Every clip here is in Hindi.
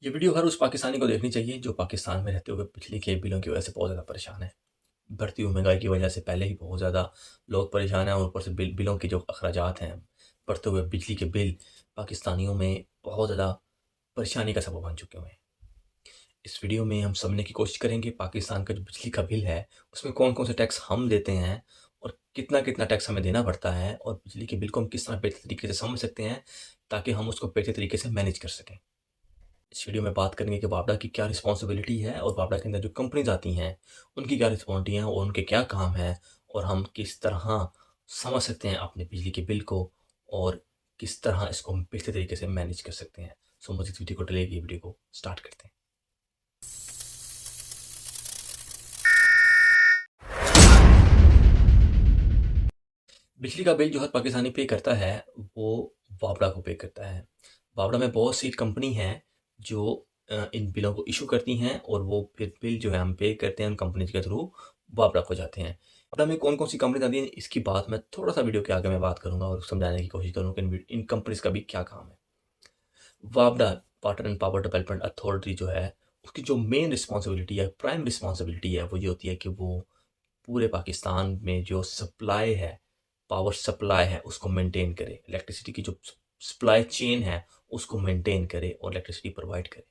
ये वीडियो हर उस पाकिस्तानी को देखनी चाहिए जो पाकिस्तान में रहते हुए बिजली के बिलों की वजह से बहुत ज़्यादा परेशान है। बढ़ती हुई महंगाई की वजह से पहले ही बहुत ज़्यादा लोग परेशान हैं और ऊपर से बिलों के जो अखराजात हैं, बढ़ते हुए बिजली के बिल पाकिस्तानियों में बहुत ज़्यादा परेशानी का सबब बन चुके हुए हैं। इस वीडियो में हम समझने की कोशिश करेंगे पाकिस्तान का जो बिजली का बिल है, उसमें कौन-कौन से टैक्स हम देते हैं और कितना-कितना टैक्स हमें देना पड़ता है और बिजली के बिल को हम किस तरह बेहतर तरीके से समझ सकते हैं, ताकि हम उसको बेहतर तरीके से मैनेज कर सकें। इस वीडियो में बात करेंगे कि वापडा की क्या रिस्पॉन्सिबिलिटी है और वापडा के अंदर जो कंपनीज आती हैं, उनकी क्या रिस्पॉन्सिबिलिटी है और उनके क्या काम है और हम किस तरह समझ सकते हैं अपने बिजली के बिल को और किस तरह इसको हम बेहतर तरीके से मैनेज कर सकते हैं। सो मुझे इस वीडियो को डिले वीडियो को स्टार्ट करते हैं। बिजली का बिल जो हर पाकिस्तानी पे करता है, वो वापडा को पे करता है। वापडा में बहुत सी कंपनी हैं जो इन बिलों को इश्यू करती हैं और वो फिर बिल जो है हम पे करते हैं उन कंपनीज़ के थ्रू वापडा को जाते हैं। वापडा में कौन-कौन सी कंपनीज़ आती हैं, इसकी बात मैं थोड़ा-सा वीडियो के आगे मैं बात करूँगा और समझाने की कोशिश करूँगा कि इन कंपनीज़ का भी क्या काम है। वापडा water and power development authority जो है, उसकी जो मेन रिस्पॉन्सिबिलिटी है, प्राइम रिस्पॉन्सिबिलिटी है, वो ये होती है कि वो पूरे पाकिस्तान में जो सप्लाई है, पावर सप्लाई है, उसको मेंटेन करे। इलेक्ट्रिसिटी की जो सप्लाई चेन है, उसको मेंटेन करे और इलेक्ट्रिसिटी प्रोवाइड करे।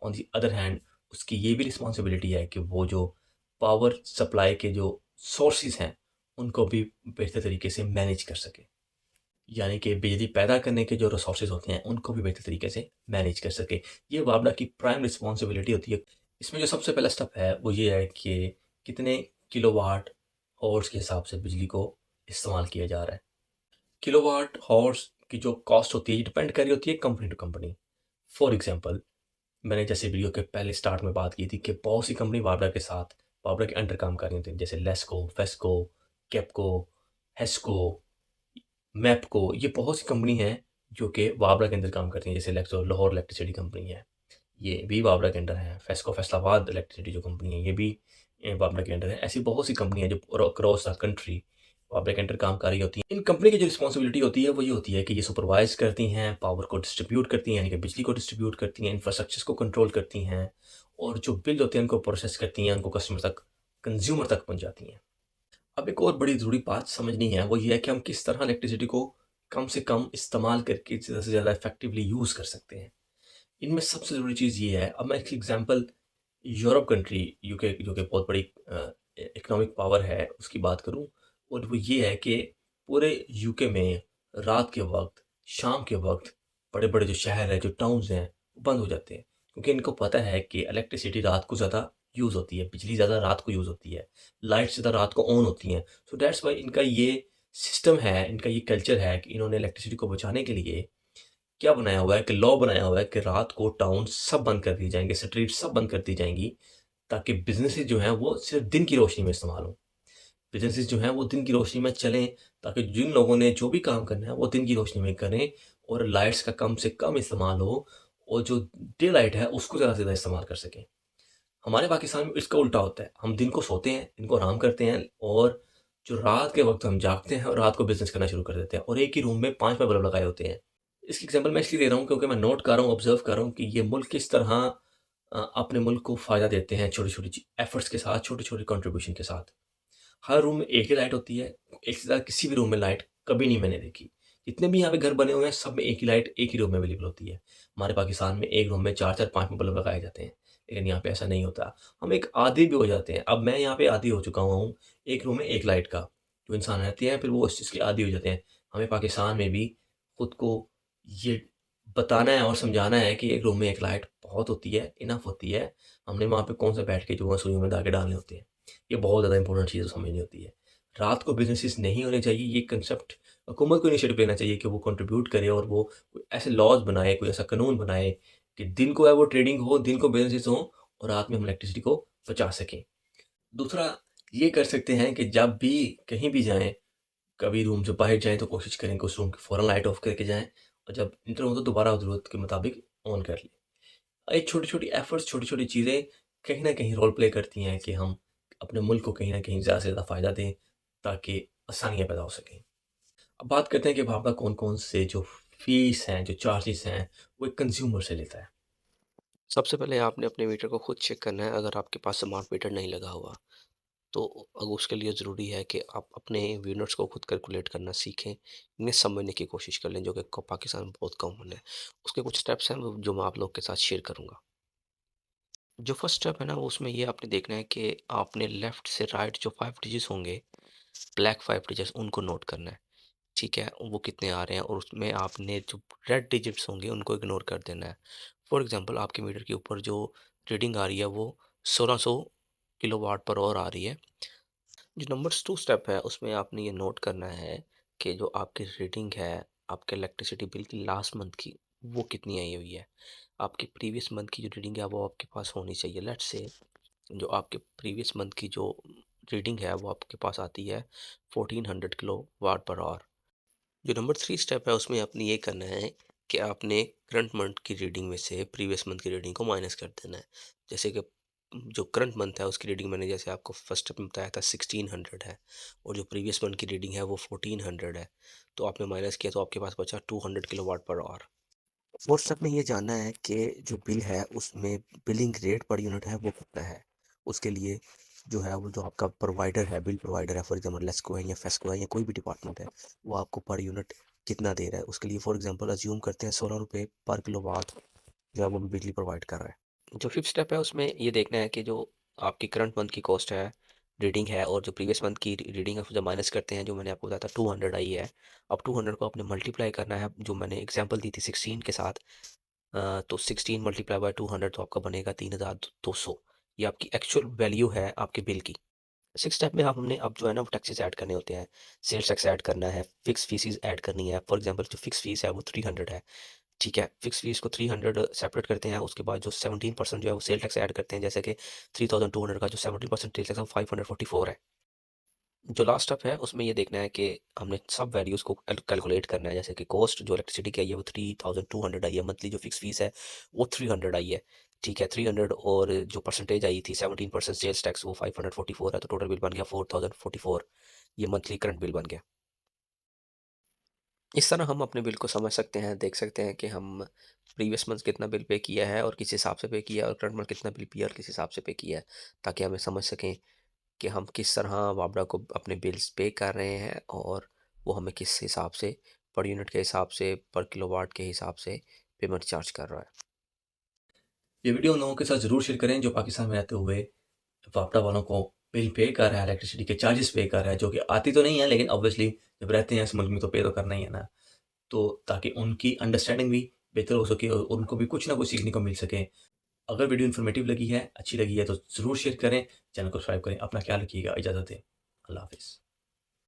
ऑन द अदर हैंड उसकी ये भी रिस्पॉन्सिबिलिटी है कि वो जो पावर सप्लाई के जो सोर्सेज़ हैं, उनको भी बेहतर तरीके से मैनेज कर सके। यानी कि बिजली पैदा करने के जो रिसोर्सेज़ होते हैं, उनको भी बेहतर तरीके से मैनेज कर सके। ये वापडा की प्राइम रिस्पॉन्सिबिलिटी होती है। इसमें जो सबसे पहला स्टेप है, वो ये है कि कितने किलोवाट हॉर्स के हिसाब से बिजली को इस्तेमाल किया जा रहा है। किलोवाट हॉर्स की जो कॉस्ट होती है, ये डिपेंड कर रही होती है company to company. For example, मैंने जैसे वीडियो के पहले स्टार्ट में बात की थी कि बहुत सी कंपनी वापडा के अंडर काम कर रही होती हैं, जैसे लेस्को, वेस्को, केपको, हेस्को, मैपको। ये बहुत सी कंपनी हैं जो कि वापडा के अंदर काम करती हैं, जैसे लेक्सो लाहौर इलेक्ट्रिसिटी कंपनी है, ये भी वापडा के अंडर है। फेस्को फैसलाबाद इलेक्ट्रिसिटी जो कंपनी है, ये भी वापडा के अंडर है। ऐसी बहुत सी कंपनी हैं जो अक्रॉस द कंट्री वापडा के अंडर काम कर रही होती हैं। इन कंपनी की जो रिस्पॉन्सिबिलिटी होती है, वो ये होती है कि ये सुपरवाइज़ करती हैं, पावर को डिस्ट्रीब्यूट करती हैं, यानी कि बिजली को डिस्ट्रीब्यूट करती हैं, इंफ्रास्ट्रक्चर्स को कंट्रोल करती हैं और जो बिल होते हैं, उनको प्रोसेस करती हैं, उनको कस्टमर तक, कंज़्यूमर तक पहुँचाती हैं। अब एक और बड़ी ज़रूरी बात समझनी है, वो ये है कि हम किस तरह इलेक्ट्रिसिटी को कम से कम इस्तेमाल करके ज़्यादा से ज़्यादा इफ़ेक्टिवली यूज़ कर सकते हैं। इनमें सबसे ज़रूरी चीज़ ये है, अब मैं एक एग्ज़ाम्पल यूरोप कंट्री यूके जो कि बहुत बड़ी इकोनॉमिक पावर है, उसकी बात करूँ और वो ये है कि पूरे यूके में रात के वक़्त, शाम के वक़्त बड़े-बड़े जो शहर हैं, जो टाउन्स हैं, बंद हो जाते हैं। क्योंकि इनको पता है कि इलेक्ट्रिसिटी रात को ज़्यादा यूज़ होती है, बिजली ज़्यादा रात को यूज़ होती है, लाइट्स ज़्यादा रात को ऑन होती हैं। सो दैट्स व्हाई इनका ये सिस्टम है, इनका ये कल्चर है कि इन्होंने इलेक्ट्रिसिटी को बचाने के लिए क्या बनाया हुआ है कि लॉ बनाया हुआ है कि रात को टाउन सब बंद कर दिए जाएँगे, स्ट्रीट सब बंद कर दी जाएँगी, ताकि बिज़नेसेस जो हैं वो सिर्फ़ दिन की रोशनी में इस्तेमाल हों। बिज़नेसेस जो हैं वो दिन की रोशनी में चलें, ताकि जिन लोगों ने जो भी काम करना है वो दिन की रोशनी में करें और लाइट्स का कम से कम इस्तेमाल हो और जो डे लाइट है उसको ज़्यादा से ज़्यादा इस्तेमाल कर सकें। हमारे पाकिस्तान में इसका उल्टा होता है, हम दिन को सोते हैं, दिन को आराम करते हैं और जो रात के वक़्त हम जागते हैं और रात को बिज़नेस करना शुरू कर देते हैं और एक ही रूम में 5-5 बल्ब लगाए होते हैं। इसकी एग्ज़ाम्पल मैं इसलिए दे रहा हूँ क्योंकि मैं नोट कर रहा हूँ, ऑब्ज़र्व कर रहा हूँ कि ये मुल्क किस तरह अपने मुल्क को फ़ायदा देते हैं छोटी-छोटी एफ़र्ट्स के साथ, छोटे-छोटे कंट्रीब्यूशन के साथ। हर रूम में एक ही लाइट होती है, एक से ज़्यादा किसी भी रूम में लाइट कभी नहीं मैंने देखी। जितने भी यहाँ पे घर बने हुए हैं, सब में एक ही लाइट एक ही रूम में अवेलेबल होती है। हमारे पाकिस्तान में एक रूम में 4-4 5 बल्ब लगाए जाते हैं, लेकिन यहाँ पे ऐसा नहीं होता। हम एक आदी भी हो जाते हैं। अब मैं यहाँ पे आदी हो चुका हुआ हूँ, एक रूम में एक लाइट का। जो इंसान रहते हैं, फिर वो उस चीज़ के आदी हो जाते हैं। हमें पाकिस्तान में भी खुद को ये बताना है और समझाना है कि एक रूम में एक लाइट बहुत होती है, इनफ होती है। हमने वहाँ पे कौन-सा बैठ के जो है सुइयों में धागे डालने होते हैं। ये बहुत ज़्यादा इम्पोर्टेंट चीज़ समझनी होती है। रात को बिज़नेसेस नहीं होने चाहिए, ये कंसेप्ट हुकूमत को इनिशिएटिव लेना चाहिए कि वो कंट्रीब्यूट करे और वो कोई ऐसे लॉज़ बनाए, कोई ऐसा कानून बनाए कि दिन को है वो ट्रेडिंग हो, दिन को बिज़नेसेस हों और रात में हम इलेक्ट्रिसिटी को बचा सकें। दूसरा ये कर सकते हैं कि जब भी कहीं भी जाएँ, कभी रूम से बाहर जाएँ तो कोशिश करें कि उस रूम की फ़ौरन लाइट ऑफ करके जाएँ और जब इंटर हो तो दोबारा ज़रूरत के मुताबिक ऑन कर लें। ये छोटी-छोटी एफ़र्ट्स, छोटी-छोटी चीज़ें कहीं न कहीं रोल प्ले करती हैं कि हम अपने मुल्क को कहीं न कहीं ज़्यादा से ज़्यादा फ़ायदा दें, ताकि आसानियाँ पैदा हो सकें। अब बात करते हैं कि भापा कौन-कौन से जो फ़ीस हैं, जो चार्जेज़ हैं, वो एक कंज़्यूमर से लेता है। सबसे पहले आपने अपने मीटर को खुद चेक करना है अगर आपके पास स्मार्ट मीटर नहीं लगा हुआ। तो उसके लिए ज़रूरी है कि आप अपने यूनिट्स को खुद कैलकुलेट करना सीखें, इन्हें समझने की कोशिश कर लें जो कि पाकिस्तान में बहुत कॉमन है। उसके कुछ स्टेप्स हैं जो मैं आप लोग के साथ शेयर करूँगा। जो फर्स्ट स्टेप है ना वो उसमें ये आपने देखना है कि आपने लेफ़्ट से राइट जो 5 डिजिट्स होंगे, ब्लैक 5 डिजिट्स उनको नोट करना है। ठीक है? वो कितने आ रहे हैं और उसमें आपने जो रेड डिजिट्स होंगे उनको इग्नोर कर देना है। फॉर एग्ज़ाम्पल आपके मीटर के ऊपर जो रीडिंग आ रही है वो 1600 किलोवाट पर ऑवर आ रही है। जो नंबर्स 2 स्टेप है उसमें आपने ये नोट करना है कि जो आपकी रीडिंग है, आपके इलेक्ट्रिसिटी बिल की लास्ट मंथ की, वो कितनी आई हुई है। आपकी प्रीवियस मंथ की जो रीडिंग है वो आपके पास होनी चाहिए। लेट्स से जो आपके प्रीवियस मंथ की जो रीडिंग है वो आपके पास आती है 1400 किलोवाट पर ऑवर। जो नंबर 3 स्टेप है उसमें आपने ये करना है कि आपने करंट मंथ की रीडिंग में से प्रीवियस मंथ की रीडिंग को माइनस कर देना है। जैसे कि जो करंट मंथ है उसकी रीडिंग मैंने जैसे आपको फर्स्ट स्टेप में बताया था 1600 है और जो प्रीवियस मंथ की रीडिंग है वो 1400 है। तो आपने माइनस किया तो आपके पास बचा 200 kilowatt per hour. Fourth step में ये जानना है कि जो बिल है उसमें बिलिंग रेट पर यूनिट है वो कितना है। उसके लिए जो है वो जो आपका प्रोवाइडर है, बिल प्रोवाइडर है, फॉर एग्जांपल लेस्को है या फेस्को है या कोई भी डिपार्टमेंट है, वो आपको पर यूनिट कितना दे रहा है। उसके लिए फॉर एग्जांपल अज्यूम करते हैं 16 रुपये पर किलोवाट जो है वो बिजली प्रोवाइड कर रहा है। जो फिफ्थ स्टेप है उसमें ये देखना है कि जो आपकी करंट मंथ की कॉस्ट है, रीडिंग है और जो प्रीवियस मंथ की रीडिंग है उसको जब माइनस करते हैं जो मैंने आपको बताया था 200 आई है। अब 200 को आपने मल्टीप्लाई करना है जो मैंने एग्जांपल दी थी 16 के साथ। तो 16 मल्टीप्लाई बाय 200 तो आपका बनेगा 3200। ये आपकी एक्चुअल वैल्यू है आपके बिल की। सिक्स स्टेप में आप हमने अब जो है ना वो टैक्सेस ऐड करने होते हैं। सेल्स टैक्स ऐड करना है, फिक्स फीसिस ऐड करनी है। फॉर एग्जांपल जो फिक्स फीस है वो 300 है। ठीक है, फिक्स फीस को 300 सेपरेट करते हैं। उसके बाद जो 17% जो है वो सेल टैक्स ऐड करते हैं। जैसे कि 3200 का जो 17% सेल टैक्स है वो 544 है। जो लास्ट स्टेप है उसमें ये देखना है कि हमने सब वैल्यूज़ को कैलकुलेट करना है। जैसे कि कॉस्ट जो इलेक्ट्रिसिटी की आई है वो 3200 आई है। मंथली जो फिक्स फीस है वो 300 आई है। ठीक है, 300 और जो परसेंटेज आई थी 17% सेल्स टैक्स वो 544 है। तो टोटल बिल बन गया 4044। ये मंथली करंट बिल बन गया। इस तरह हम अपने बिल को समझ सकते हैं, देख सकते हैं कि हम प्रीवियस मंथ कितना बिल पे किया है और किस हिसाब से पे किया है और करंट मंथ कितना बिल किया और किस हिसाब से पे किया है, ताकि हमें समझ सकें कि हम किस तरह वापडा को अपने बिल्स पे कर रहे हैं और वो हमें किस हिसाब से पर यूनिट के हिसाब से, पर किलोवाट के हिसाब से पेमेंट चार्ज कर रहा है। ये वीडियो उन लोगों के साथ ज़रूर शेयर करें जो पाकिस्तान में रहते हुए वापडा वालों को बिल पे कर रहा है, इलेक्ट्रिसिटी के चार्जेस पे कर रहा है, जो कि आती तो नहीं है लेकिन ऑब्वियसली जब रहते हैं इस मुल्क में तो पे तो करना ही है ना। तो ताकि उनकी अंडरस्टैंडिंग भी बेहतर हो सके और उनको भी कुछ ना कुछ सीखने को मिल सके। अगर वीडियो इन्फॉर्मेटिव लगी है, अच्छी लगी है तो ज़रूर शेयर करें, चैनल को सब्सक्राइब करें। अपना ख्याल रखिएगा, इजाज़त दें। अल्लाह हाफ़िज़।